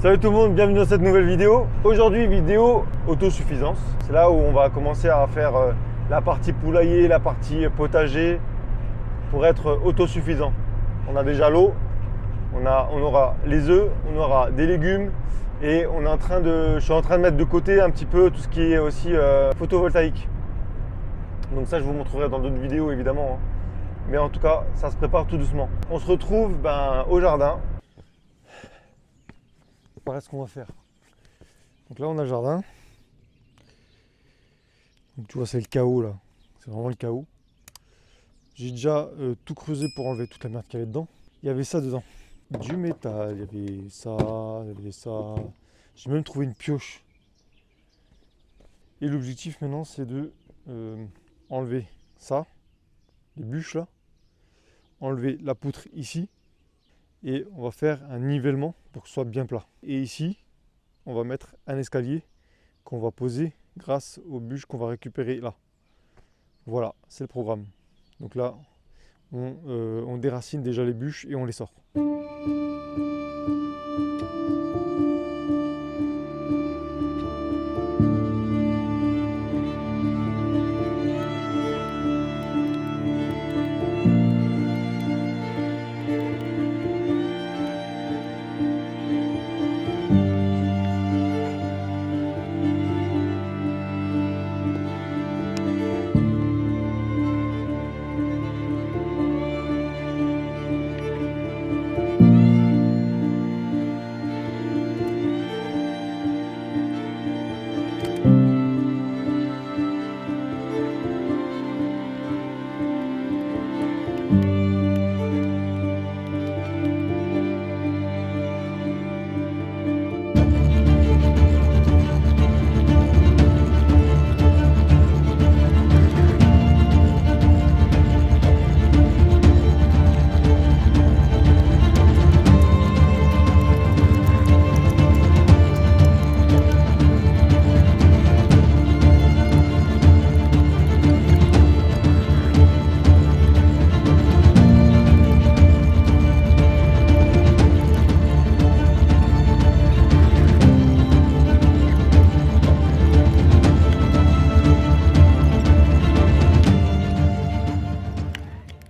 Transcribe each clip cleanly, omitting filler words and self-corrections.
Salut tout le monde, bienvenue dans cette nouvelle vidéo. Aujourd'hui, vidéo autosuffisance. C'est là où on va commencer à faire la partie poulailler, la partie potager pour être autosuffisant. On a déjà l'eau, on aura les œufs, on aura des légumes et je suis en train de mettre de côté un petit peu tout ce qui est aussi photovoltaïque. Donc ça, je vous montrerai dans d'autres vidéos évidemment. Mais en tout cas, ça se prépare tout doucement. On se retrouve au jardin. Voilà ce qu'on va faire. Donc là on a le jardin. Donc tu vois, c'est le chaos là. C'est vraiment le chaos. J'ai déjà tout creusé pour enlever toute la merde qu'il y avait dedans. Il y avait ça dedans. Du métal, il y avait ça, il y avait ça. J'ai même trouvé une pioche. Et l'objectif maintenant c'est de enlever ça, les bûches là. Enlever la poutre ici. Et on va faire un nivellement pour que ce soit bien plat. Et ici, on va mettre un escalier qu'on va poser grâce aux bûches qu'on va récupérer là. Voilà, c'est le programme. Donc là, on déracine déjà les bûches et on les sort.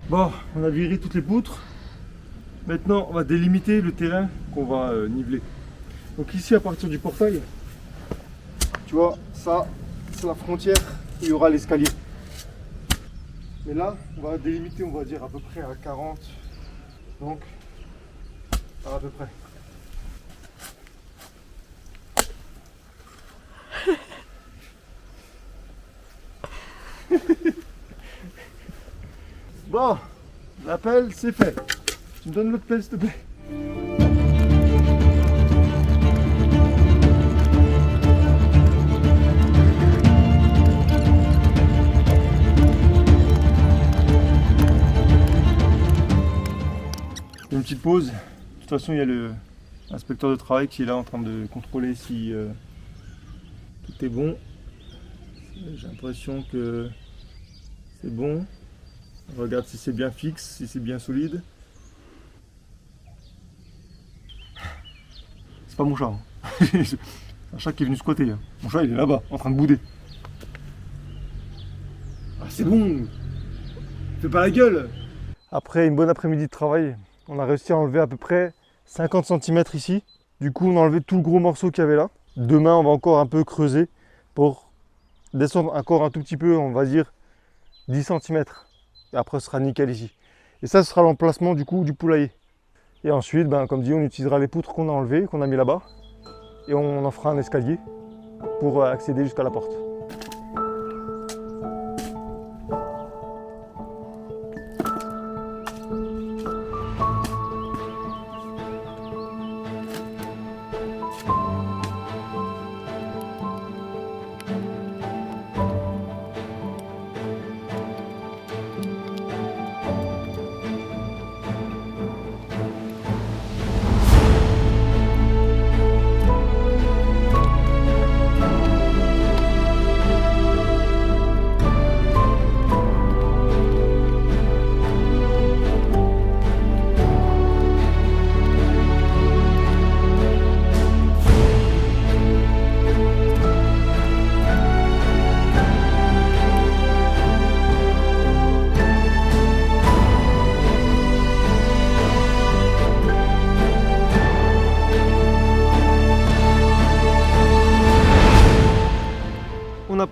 Bon, on a viré toutes les poutres. Maintenant, on va délimiter le terrain qu'on va niveler. Donc ici, à partir du portail, tu vois, ça, c'est la frontière où il y aura l'escalier. Mais là, on va délimiter, on va dire à peu près à 40. Donc, à peu près. Bon, l'appel c'est fait. Tu me donnes l'autre pelle s'il te plaît. Une petite pause. De toute façon, il y a l'inspecteur de travail qui est là en train de contrôler si tout est bon. J'ai l'impression que c'est bon. On regarde si c'est bien fixe, si c'est bien solide. C'est pas mon chat. C'est un chat qui est venu squatter. Mon chat il est là-bas, en train de bouder. Ah c'est bon. Fais pas la gueule. Après une bonne après-midi de travail, on a réussi à enlever à peu près 50 cm ici. Du coup on a enlevé tout le gros morceau qu'il y avait là. Demain on va encore un peu creuser pour descendre encore un tout petit peu, on va dire 10 cm. Et après ce sera nickel ici. Et ça ce sera l'emplacement du coup du poulailler. Et ensuite, comme dit, on utilisera les poutres qu'on a enlevées, qu'on a mis là-bas. Et on en fera un escalier pour accéder jusqu'à la porte.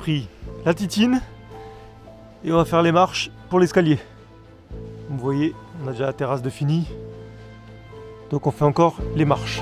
pris la titine et on va faire les marches pour l'escalier. Vous voyez, on a déjà la terrasse de fini. Donc on fait encore les marches.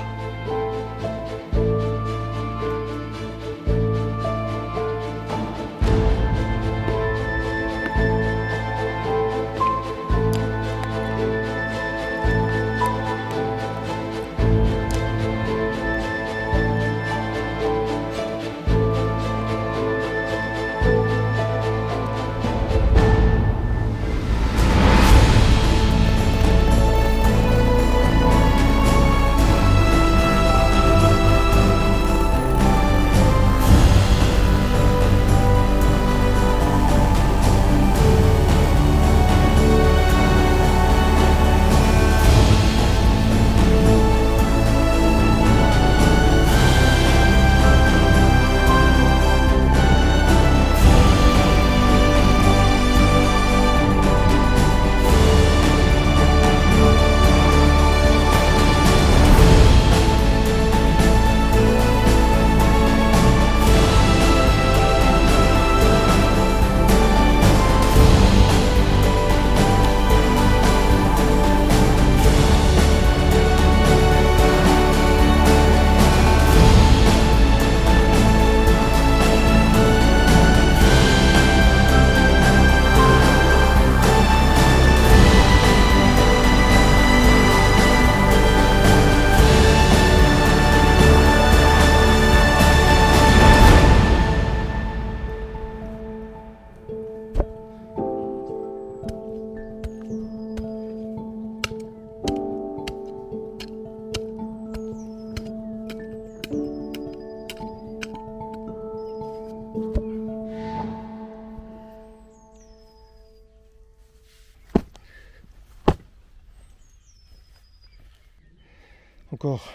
Encore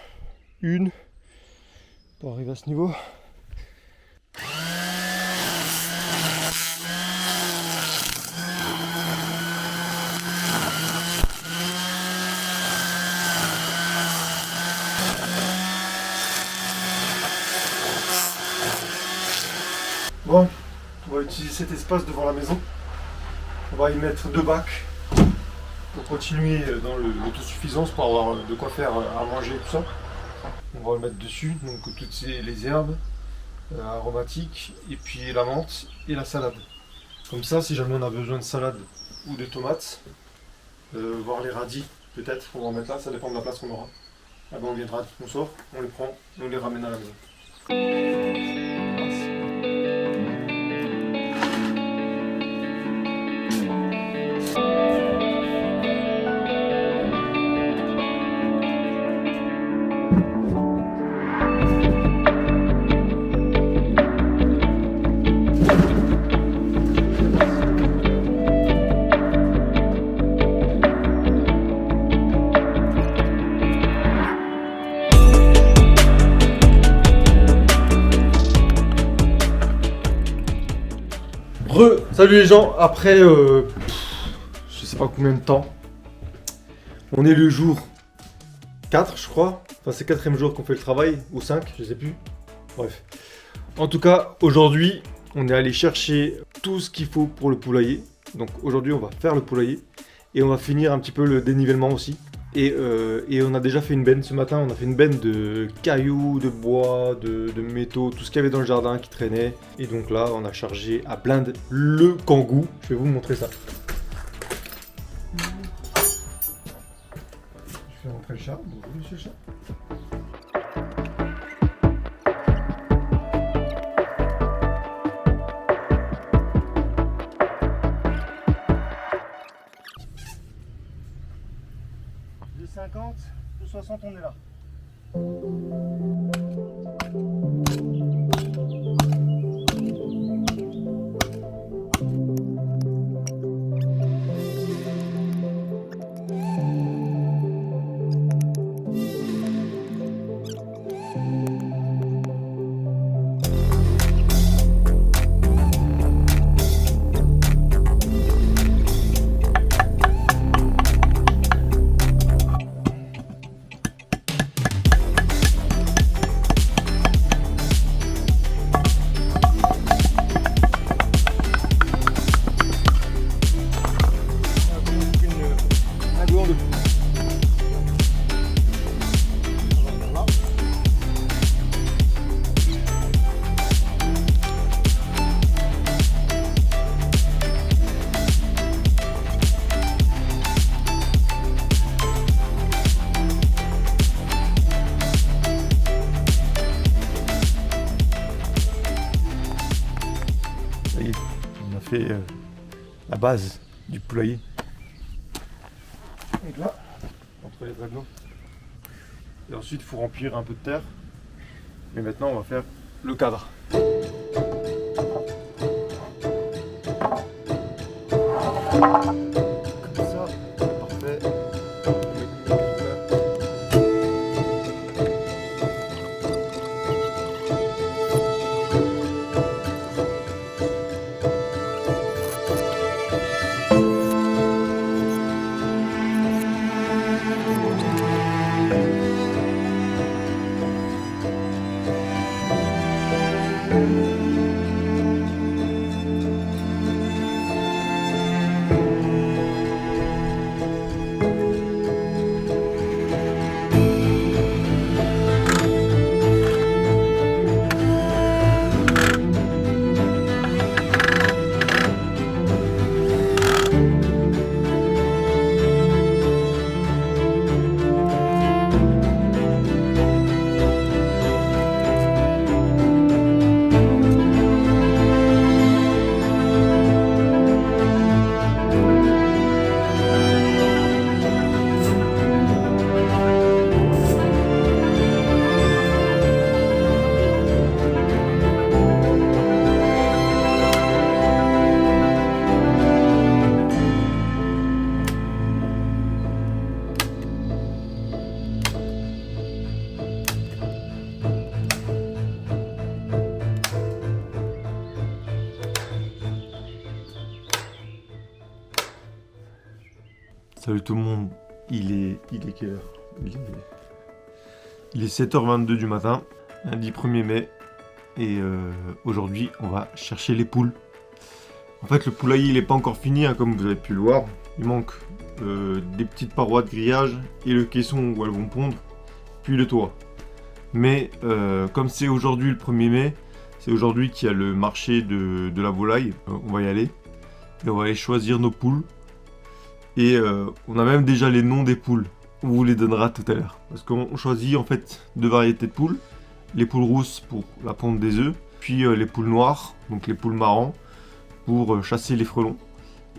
une pour arriver à ce niveau. Bon, on va utiliser cet espace devant la maison. On va y mettre 2 bacs pour continuer dans l'autosuffisance, pour avoir de quoi faire à manger et tout ça. On va le mettre dessus, donc toutes les herbes aromatiques, et puis la menthe et la salade. Comme ça, si jamais on a besoin de salade ou de tomates, voire les radis, peut-être, on va en mettre là, ça dépend de la place qu'on aura. Ah ben on viendra, on sort, on les prend et on les ramène à la maison. Salut les gens, après je sais pas combien de temps, on est le jour 4 je crois, enfin c'est le 4e jour qu'on fait le travail, ou 5, je sais plus, bref. En tout cas, aujourd'hui, on est allé chercher tout ce qu'il faut pour le poulailler, donc aujourd'hui on va faire le poulailler, et on va finir un petit peu le dénivellement aussi. Et on a déjà fait une benne ce matin, on a fait une benne de cailloux, de bois, de métaux, tout ce qu'il y avait dans le jardin qui traînait. Et donc là, on a chargé à blinde le kangou. Je vais vous montrer ça. Je fais rentrer le chat. Bonjour monsieur le chat. De 50, de 60, on est là. fait la base du poulailler. Donc là, entre les dragons. Et ensuite, il faut remplir un peu de terre. Mais maintenant, on va faire le cadre. Comme ça, parfait. Salut tout le monde, il est quelle heure? Il est 7h22 du matin, lundi 1er mai, et aujourd'hui on va chercher les poules. En fait le poulailler il n'est pas encore fini, hein, comme vous avez pu le voir. Il manque des petites parois de grillage et le caisson où elles vont pondre, puis le toit. Mais comme c'est aujourd'hui le 1er mai, c'est aujourd'hui qu'il y a le marché de la volaille, on va y aller. Et on va aller choisir nos poules. Et on a même déjà les noms des poules. On vous les donnera tout à l'heure. Parce qu'on choisit en fait deux variétés de poules. Les poules rousses pour la ponte des œufs. Puis les poules noires, donc les poules marrons, pour chasser les frelons.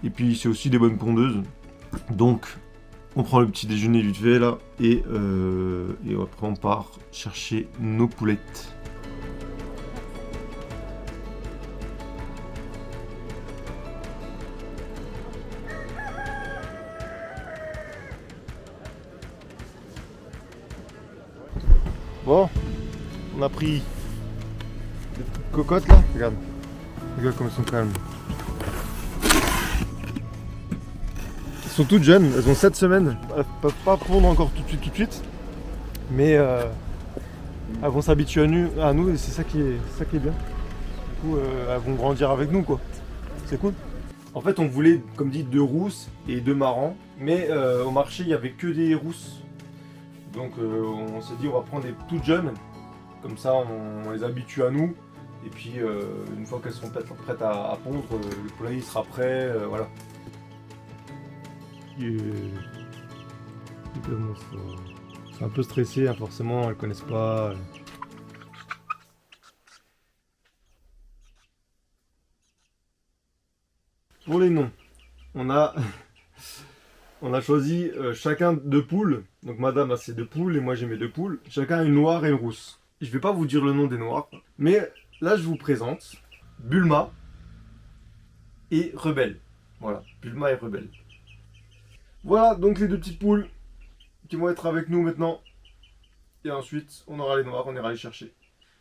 Et puis c'est aussi des bonnes pondeuses. Donc on prend le petit déjeuner vite fait là. Et après on part chercher nos poulettes. Bon, on a pris des petites cocottes là, regarde comme elles sont calmes. Elles sont toutes jeunes, elles ont 7 semaines, elles peuvent pas pondre encore tout de suite, mais elles vont s'habituer à nous et c'est ça qui est bien. Du coup, elles vont grandir avec nous quoi, c'est cool. En fait on voulait, comme dit, 2 rousses et 2 marrons, mais au marché il n'y avait que des rousses. Donc on s'est dit on va prendre des toutes jeunes, comme ça on les habitue à nous, et puis une fois qu'elles seront peut-être prêtes à pondre, le poulailler sera prêt, voilà. C'est un peu stressé, hein, forcément, elles connaissent pas. Pour les noms, on a choisi chacun 2 poules. Donc madame a ses 2 poules et moi j'ai mes 2 poules. Chacun une noire et une rousse. Je vais pas vous dire le nom des noirs. Mais là je vous présente Bulma et Rebelle. Voilà, Bulma et Rebelle. Voilà donc les 2 petites poules qui vont être avec nous maintenant. Et ensuite on aura les noirs, on ira les chercher.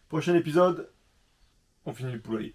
Prochain épisode, on finit le poulailler.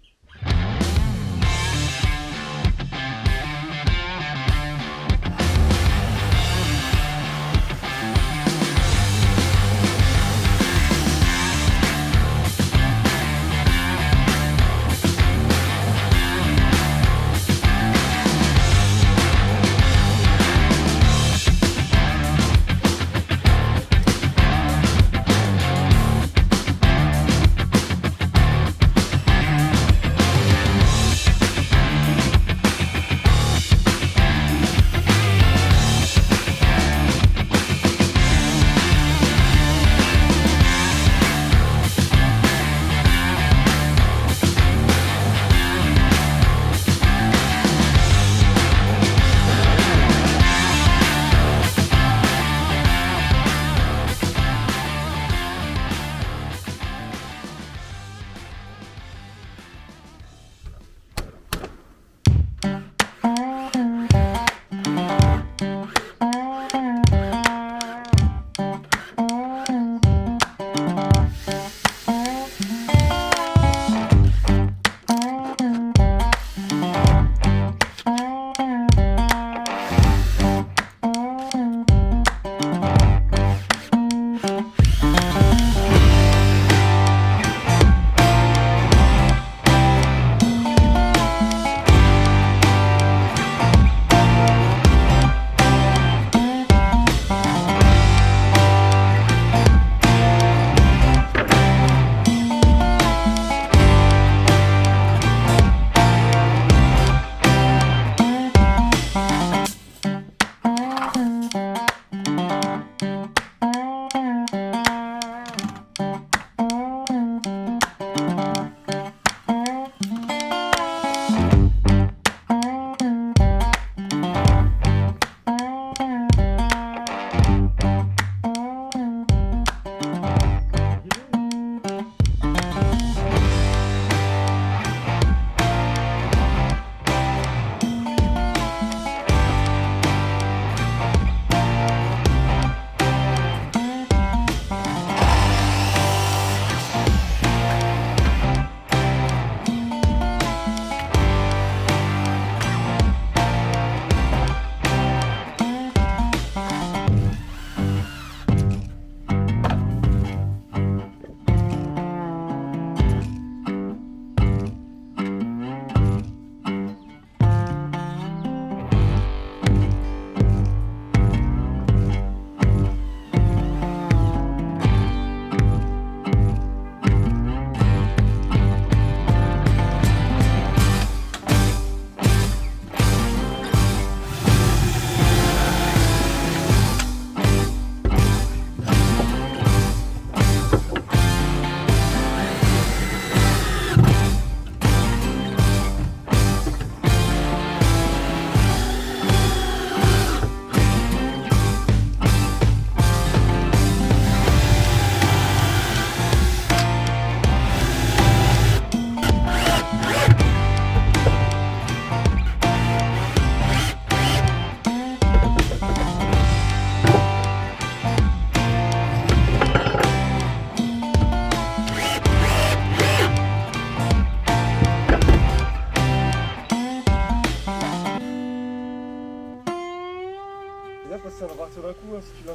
d'un coup hein, si tu veux.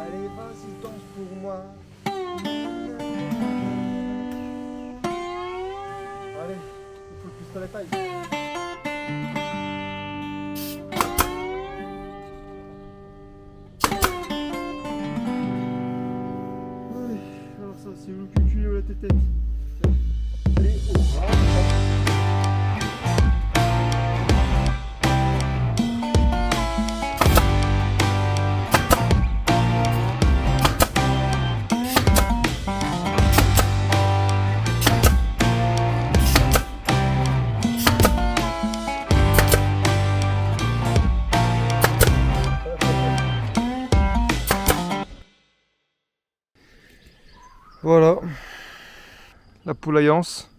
Allez, vas-y, danse pour moi. Allez, il faut le pistolet taille. Allez, alors ça, c'est le cul ou la tête. Allez, au revoir. Voilà, la poulaillance.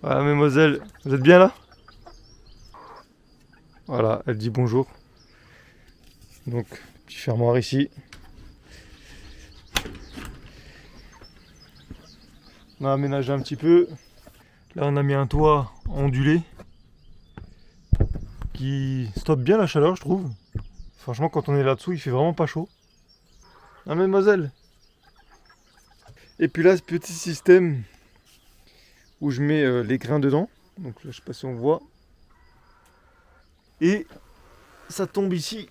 Voilà, mesdemoiselles, vous êtes bien là? Voilà, elle dit bonjour. Donc, petit fermoir ici. On a aménagé un petit peu. Là, on a mis un toit ondulé qui stoppe bien la chaleur, je trouve. Franchement, quand on est là-dessous, il fait vraiment pas chaud. Hein, mesdemoiselles? Et puis là, ce petit système où je mets les grains dedans. Donc là, je sais pas si on voit. Et ça tombe ici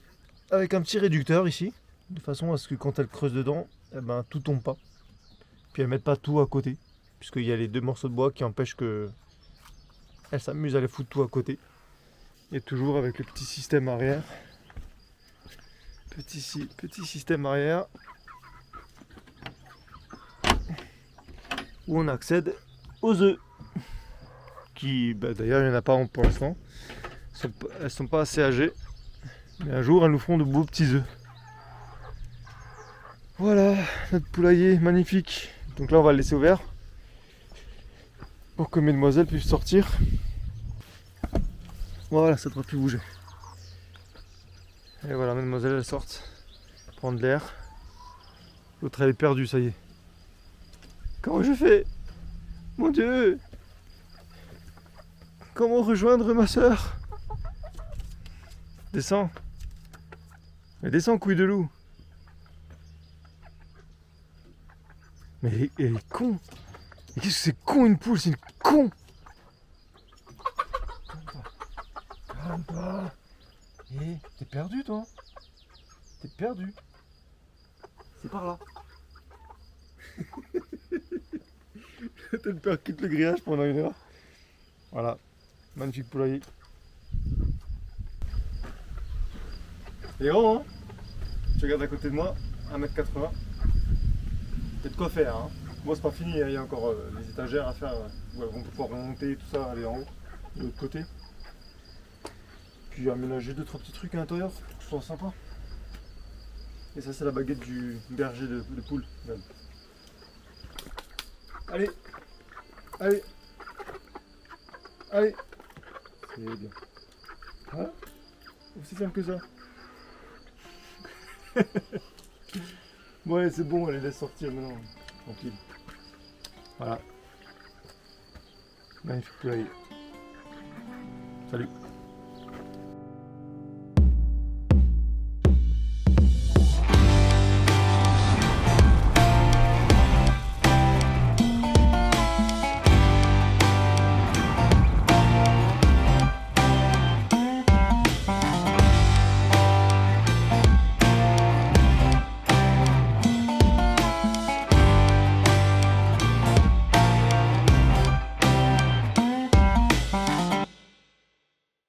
avec un petit réducteur ici. De façon à ce que quand elle creuse dedans, eh ben, tout tombe pas. Puis elle ne met pas tout à côté. Puisqu'il y a les deux morceaux de bois qui empêchent que elle s'amuse à les foutre tout à côté. Et toujours avec le petit système arrière. Petit système arrière. Où on accède aux œufs. Qui, bah, d'ailleurs, il n'y en a pas pour l'instant. Elles sont pas assez âgées. Mais un jour, elles nous feront de beaux petits œufs. Voilà, notre poulailler magnifique. Donc là, on va le laisser ouvert. Pour que mesdemoiselles puissent sortir. Voilà, ça ne devrait plus bouger. Et voilà, mesdemoiselles, elles sortent. Prendre l'air. L'autre, elle est perdue, ça y est. Comment je fais? Mon Dieu! Comment rejoindre ma soeur? Descends. Mais descends, couille de loup. Mais elle est con. Mais qu'est-ce que c'est con une poule? C'est une con. Calme-toi. Eh, t'es perdu toi? T'es perdu. C'est par là. T'as le père quitte le grillage pendant 1 heure. Voilà. Magnifique poulailler. Et grand, hein? Tu regardes à côté de moi, 1m80. Il y a de quoi faire, hein? Moi, c'est pas fini, il y a encore les étagères à faire où elles vont pouvoir remonter, tout ça, aller en haut, de l'autre côté. Puis aménager 2-3 petits trucs à l'intérieur pour que ce soit sympa. Et ça, c'est la baguette du berger de poule. Même. Allez! Allez! Allez! C'est bien. Hein? Aussi simple que ça. Ouais, c'est bon, elle les laisse sortir maintenant. Tranquille. Voilà. Magnifique poulailler. Salut.